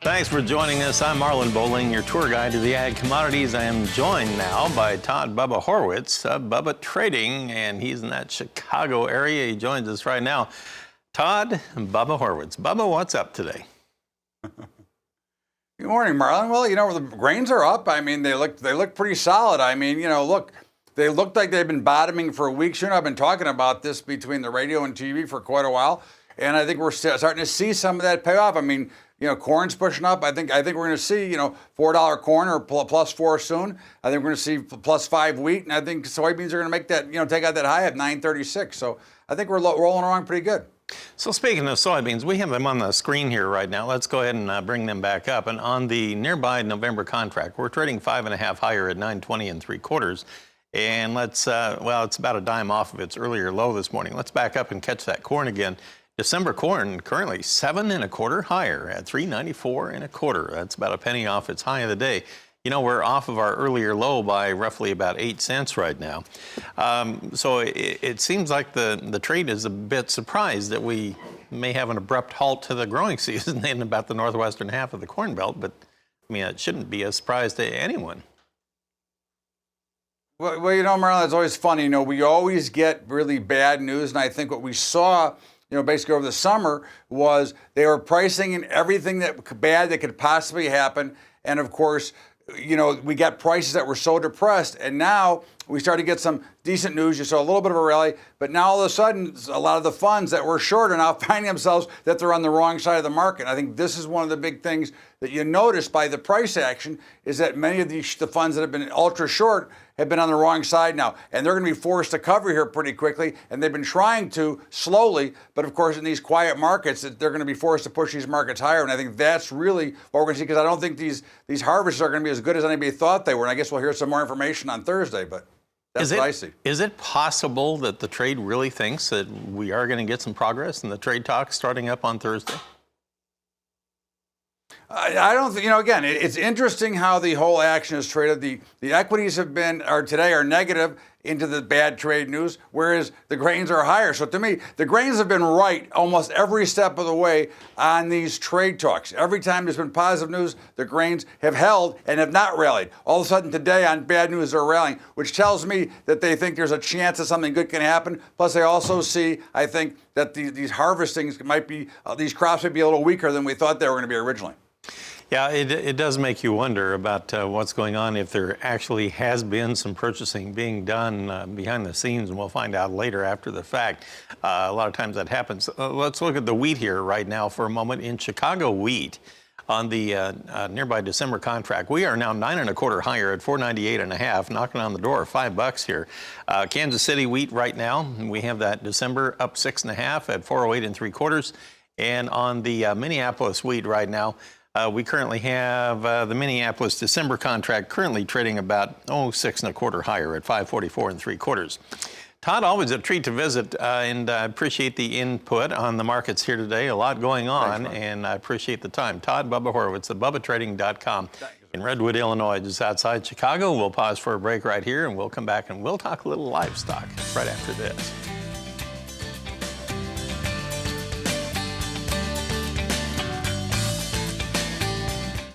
Thanks for joining us. I'm Marlon Bowling, your tour guide to the ag commodities. I am joined now by Todd Bubba Horwitz of Bubba Trading, and he's in that Chicago area. He joins us right now. Todd and Bubba Horwitz. Bubba, what's up today? Good morning, Marlon. Well, you know, the grains are up. I mean, they look pretty solid. I mean, you know, look, they looked like they've been bottoming for weeks. You know, I've been talking about this between the radio and TV for quite a while, and I think we're starting to see some of that pay off. I mean, you know, corn's pushing up. I think we're going to see, you know, $4 corn or +4 soon. I think we're going to see +5 wheat, and I think soybeans are going to make that, you know, take out that high at 936. So I think we're rolling along pretty good. So speaking of soybeans, we have them on the screen here right now. Let's go ahead and bring them back up. And on the nearby November contract, we're trading 5.5 higher at 920 3/4. And let's, well, it's about a dime off of its earlier low this morning. Let's back up and catch that corn again. December corn currently 7 1/4 higher at 394 1/4. That's about a penny off its high of the day. You know, we're off of our earlier low by roughly about 8 cents right now. So it seems like the trade is a bit surprised that we may have an abrupt halt to the growing season in about the northwestern half of the Corn Belt, but I mean, it shouldn't be a surprise to anyone. Well, you know, Marlon, it's always funny. You know, we always get really bad news, and I think what we saw, you know, basically over the summer was they were pricing in everything that bad that could possibly happen, and of course, you know, we got prices that were so depressed, and now we started to get some decent news. You saw a little bit of a rally, but now all of a sudden, a lot of the funds that were short are now finding themselves that they're on the wrong side of the market. I think this is one of the big things that you notice by the price action is that many of the funds that have been ultra short have been on the wrong side now, and they're going to be forced to cover here pretty quickly, and they've been trying to slowly, but of course in these quiet markets, they're going to be forced to push these markets higher, and I think that's really what we're going to see, because I don't think these harvests are going to be as good as anybody thought they were, and I guess we'll hear some more information on Thursday, but that's what I see. Is it possible that the trade really thinks that we are going to get some progress in the trade talks starting up on Thursday? I don't think, you know, again, it's interesting how the whole action is traded. The equities today are negative into the bad trade news, whereas the grains are higher. So to me, the grains have been right almost every step of the way on these trade talks. Every time there's been positive news, the grains have held and have not rallied. All of a sudden today on bad news, they're rallying, which tells me that they think there's a chance that something good can happen. Plus they also see, I think, that these harvestings might be, these crops might be a little weaker than we thought they were going to be originally. Yeah, it does make you wonder about what's going on, if there actually has been some purchasing being done behind the scenes, and we'll find out later after the fact. A lot of times that happens. Let's look at the wheat here right now for a moment. In Chicago wheat, on the nearby December contract, we are now 9 1/4 higher at 498 1/2, knocking on the door of $5 here. Kansas City wheat right now, we have that December up 6 1/2 at 408 3/4. And on the Minneapolis wheat right now, we currently have the Minneapolis December contract currently trading about 6 1/4 higher at 544 3/4. Todd, always a treat to visit, and I appreciate the input on the markets here today. A lot going on. Thanks, and I appreciate the time. Todd Bubba Horwitz at BubbaTrading.com in Redwood, Illinois, just outside Chicago. We'll pause for a break right here, and we'll come back and we'll talk a little livestock right after this.